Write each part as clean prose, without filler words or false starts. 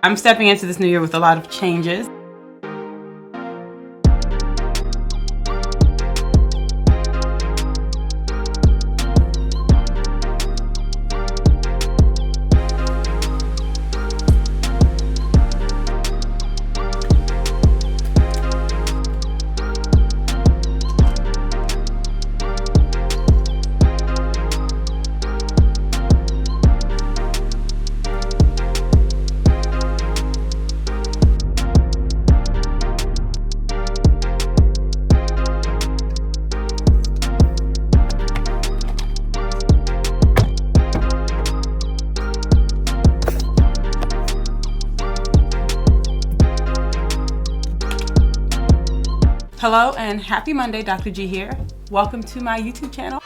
I'm stepping into this new year with a lot of changes. Hello and happy Monday, Dr. G here. Welcome to my YouTube channel.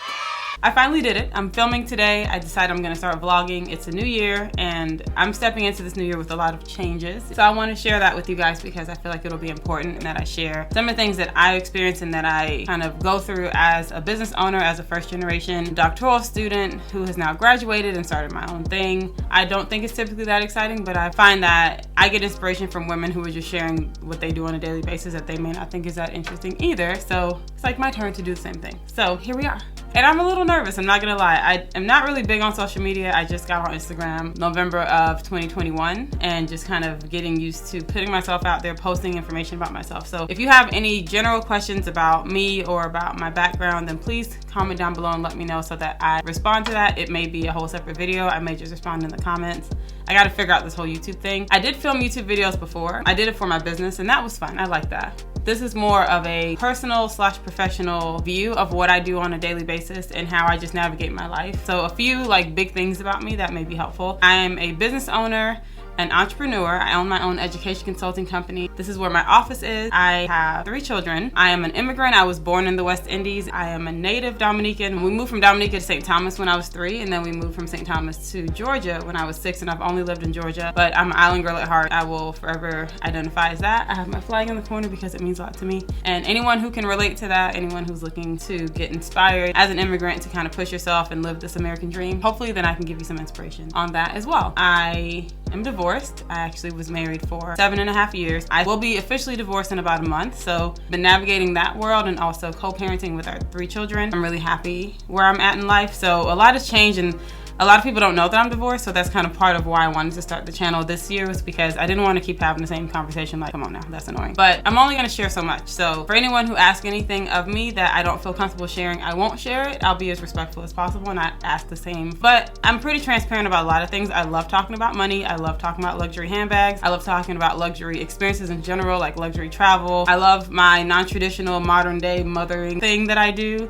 I finally did it. I'm filming today. I decided I'm gonna start vlogging. It's a new year and I'm stepping into this new year with a lot of changes. So I wanna share that with you guys because I feel like it'll be important that I share some of the things that I experienced and that I kind of go through as a business owner, as a first generation doctoral student who has now graduated and started my own thing. I don't think it's typically that exciting, but I find that I get inspiration from women who are just sharing what they do on a daily basis that they may not think is that interesting either. So it's like my turn to do the same thing. So here we are. And I'm a little nervous, I'm not gonna lie. I am not really big on social media. I just got on Instagram November of 2021 and just kind of getting used to putting myself out there, posting information about myself. So if you have any general questions about me or about my background, then please comment down below and let me know so that I respond to that. It may be a whole separate video. I may just respond in the comments. I gotta figure out this whole YouTube thing. I did film YouTube videos before. I did it for my business and that was fun. I like that. This is more of a personal / professional view of what I do on a daily basis and how I just navigate my life. So a few big things about me that may be helpful. I am a business owner, an entrepreneur. I own my own education consulting company. This is where my office is. I have 3 children. I am an immigrant. I was born in the West Indies. I am a native Dominican. We moved from Dominica to St. Thomas when I was 3, and then we moved from St. Thomas to Georgia when I was 6, and I've only lived in Georgia, but I'm an island girl at heart. I will forever identify as that. I have my flag in the corner because it means a lot to me. And anyone who can relate to that, anyone who's looking to get inspired as an immigrant to kind of push yourself and live this American dream, hopefully then I can give you some inspiration on that as well. I am divorced. I actually was married for 7.5 years. I will be officially divorced in about a month. So been navigating that world and also co-parenting with our 3 children. I'm really happy where I'm at in life. So a lot has changed and a lot of people don't know that I'm divorced, so that's kind of part of why I wanted to start the channel this year, was because I didn't want to keep having the same conversation come on now, that's annoying. But I'm only gonna share so much. So for anyone who asks anything of me that I don't feel comfortable sharing, I won't share it. I'll be as respectful as possible and I ask the same. But I'm pretty transparent about a lot of things. I love talking about money. I love talking about luxury handbags. I love talking about luxury experiences in general, like luxury travel. I love my non-traditional modern day mothering thing that I do.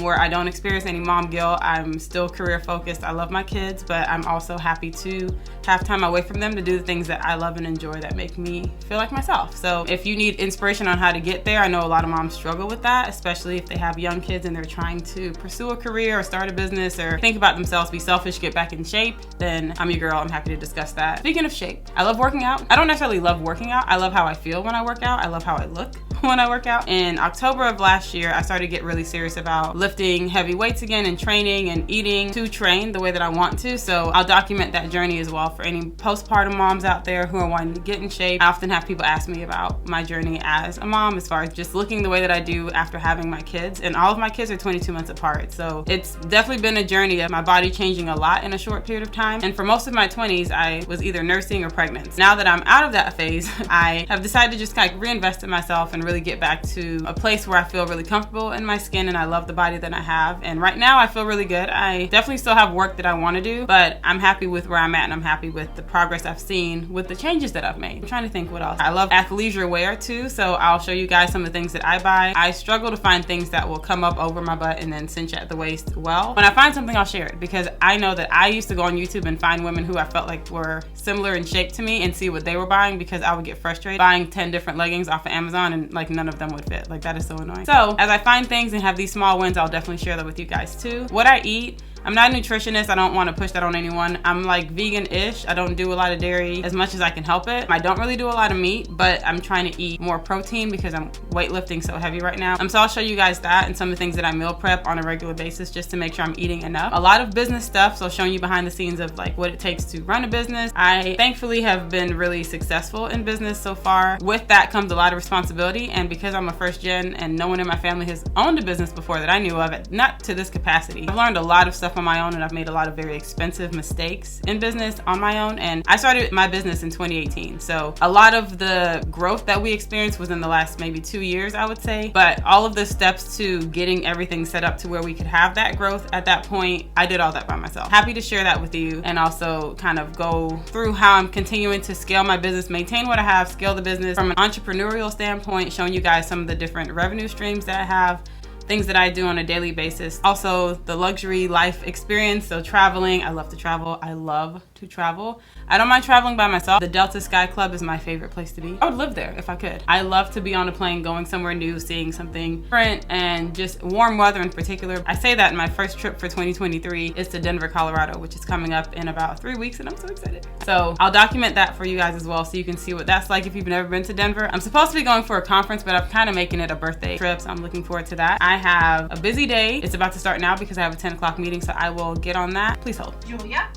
Where I don't experience any mom guilt. I'm still career focused. I love my kids, but I'm also happy to have time away from them to do the things that I love and enjoy that make me feel like myself. So if you need inspiration on how to get there, I know a lot of moms struggle with that, especially if they have young kids and they're trying to pursue a career or start a business or think about themselves, be selfish, get back in shape, then I'm your girl. I'm happy to discuss that. Speaking of shape, I love working out. I don't necessarily love working out. I love how I feel when I work out. I love how I look when I work out. In October of last year, I started to get really serious about lifting heavy weights again and training and eating to train the way that I want to. So I'll document that journey as well for any postpartum moms out there who are wanting to get in shape. I often have people ask me about my journey as a mom as far as just looking the way that I do after having my kids. And all of my kids are 22 months apart. So it's definitely been a journey of my body changing a lot in a short period of time. And for most of my 20s, I was either nursing or pregnant. Now that I'm out of that phase, I have decided to just reinvest in myself and really get back to a place where I feel really comfortable in my skin and I love the body that I have. And right now I feel really good. I definitely still have work that I want to do, but I'm happy with where I'm at and I'm happy with the progress I've seen with the changes that I've made. I'm trying to think what else. I love athleisure wear too, so I'll show you guys some of the things that I buy. I struggle to find things that will come up over my butt and then cinch at the waist well. When I find something, I'll share it because I know that I used to go on YouTube and find women who I felt like were similar in shape to me and see what they were buying because I would get frustrated buying 10 different leggings off of Amazon and none of them would fit. That is so annoying. So as I find things and have these small wins, I'll definitely share that with you guys too. What I eat, I'm not a nutritionist. I don't want to push that on anyone. I'm like vegan-ish. I don't do a lot of dairy as much as I can help it. I don't really do a lot of meat, but I'm trying to eat more protein because I'm weightlifting so heavy right now. So I'll show you guys that and some of the things that I meal prep on a regular basis just to make sure I'm eating enough. A lot of business stuff, so showing you behind the scenes of like what it takes to run a business. I thankfully have been really successful in business so far. With that comes a lot of responsibility, and because I'm a first gen and no one in my family has owned a business before that I knew of, not to this capacity, I've learned a lot of stuff on my own, and I've made a lot of very expensive mistakes in business on my own. And I started my business in 2018, so a lot of the growth that we experienced was in the last maybe 2 years, I would say. But all of the steps to getting everything set up to where we could have that growth at that point, I did all that by myself. Happy to share that with you, and also kind of go through how I'm continuing to scale my business, maintain what I have, scale the business from an entrepreneurial standpoint, showing you guys some of the different revenue streams that I have, things that I do on a daily basis. Also, the luxury life experience, so traveling. I love to travel. I love to travel. I don't mind traveling by myself. The Delta Sky Club is my favorite place to be. I would live there if I could. I love to be on a plane, going somewhere new, seeing something different, and just warm weather in particular. I say that in my first trip for 2023 is to Denver, Colorado, which is coming up in about 3 weeks, and I'm so excited. So I'll document that for you guys as well, so you can see what that's like if you've never been to Denver. I'm supposed to be going for a conference, but I'm kind of making it a birthday trip, so I'm looking forward to that. I have a busy day. It's about to start now because I have a 10 o'clock meeting, so I will get on that. Please hold. Julia,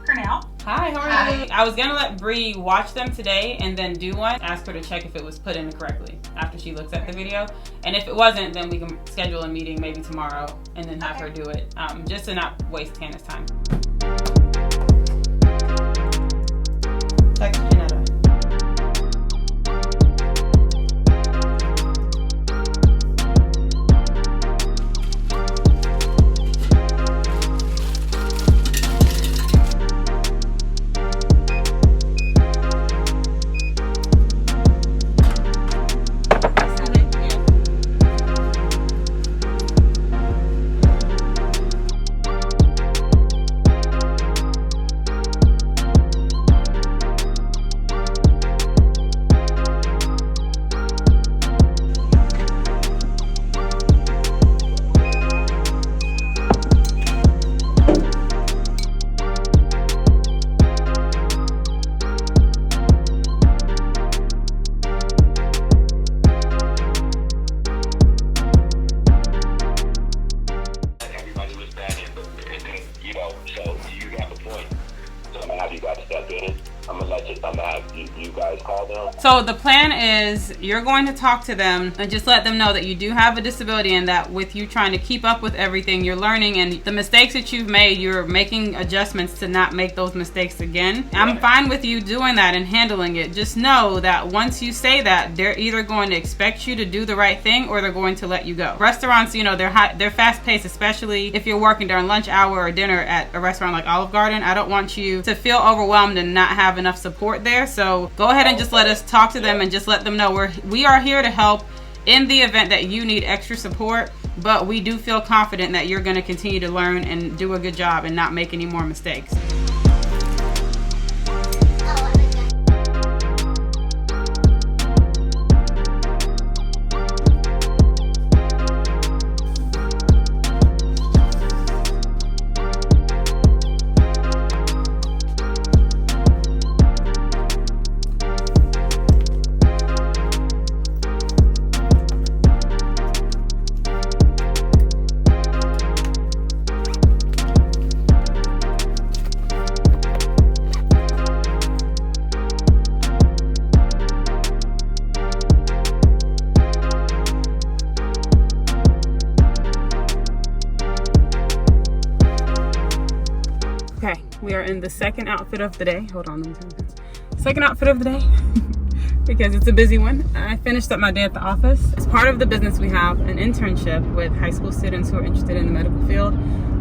Kirnel. Hi, how are you? I was gonna let Bree watch them today and then do one. Ask her to check if it was put in correctly after she looks at the video. And if it wasn't, then we can schedule a meeting maybe tomorrow and then have her do it, just to not waste Hannah's time. Text Janetta. So the plan is you're going to talk to them and just let them know that you do have a disability, and that with you trying to keep up with everything, you're learning, and the mistakes that you've made, you're making adjustments to not make those mistakes again. I'm fine with you doing that and handling it. Just know that once you say that, they're either going to expect you to do the right thing or they're going to let you go. Restaurants, you know, they're fast paced, especially if you're working during lunch hour or dinner at a restaurant like Olive Garden. I don't want you to feel overwhelmed and not have enough support there. So go ahead and just let us talk to them and just let them know we are here to help in the event that you need extra support, but we do feel confident that you're going to continue to learn and do a good job and not make any more mistakes. Okay, we are in the second outfit of the day. Hold on, let me turn this. Second outfit of the day because it's a busy one. I finished up my day at the office. As part of the business, we have an internship with high school students who are interested in the medical field.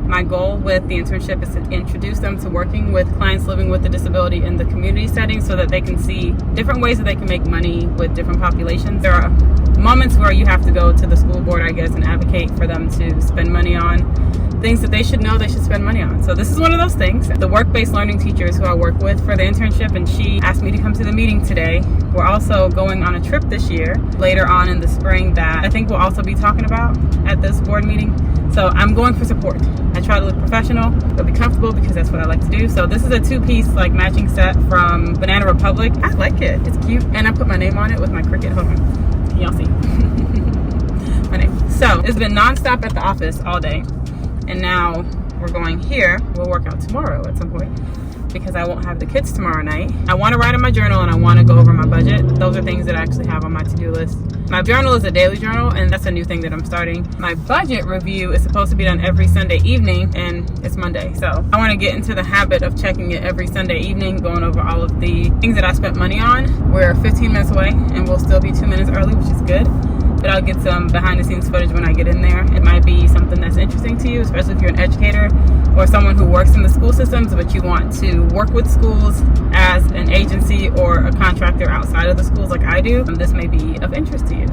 My goal with the internship is to introduce them to working with clients living with a disability in the community setting so that they can see different ways that they can make money with different populations. There are moments where you have to go to the school board, I guess, and advocate for them to spend money on things that they should know they should spend money on. So this is one of those things. The work-based learning teachers who I work with for the internship, and she asked me to come to the meeting today. We're also going on a trip this year, later on in the spring, that I think we'll also be talking about at this board meeting. So I'm going for support. I try to look professional, but be comfortable because that's what I like to do. So this is a 2-piece like matching set from Banana Republic. I like it. It's cute. And I put my name on it with my Cricut. Hold on. Can y'all see? My name. So it's been nonstop at the office all day. And now we're going here. We'll work out tomorrow at some point, because I won't have the kids tomorrow night. I want to write in my journal and I want to go over my budget. Those are things that I actually have on my to-do list. My journal is a daily journal, and that's a new thing that I'm starting. My budget review is supposed to be done every Sunday evening, and it's Monday. So I want to get into the habit of checking it every Sunday evening, going over all of the things that I spent money on. We're 15 minutes away and we'll still be 2 minutes early, which is good. But I'll get some behind the scenes footage when I get in there. It might be something that's interesting to you, especially if you're an educator or someone who works in the school systems, but you want to work with schools as an agency or a contractor outside of the schools like I do. This may be of interest to you.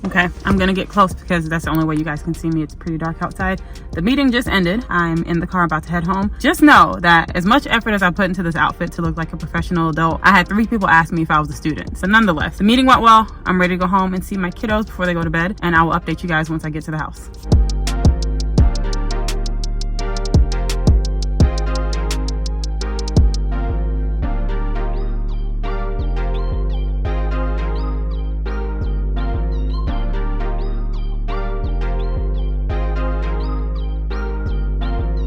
Okay, I'm gonna get close because that's the only way you guys can see me. It's pretty dark outside. The meeting just ended. I'm in the car about to head home. Just know that as much effort as I put into this outfit to look like a professional adult, I had 3 people ask me if I was a student. So nonetheless, the meeting went well. I'm ready to go home and see my kiddos before they go to bed, and I will update you guys once I get to the house.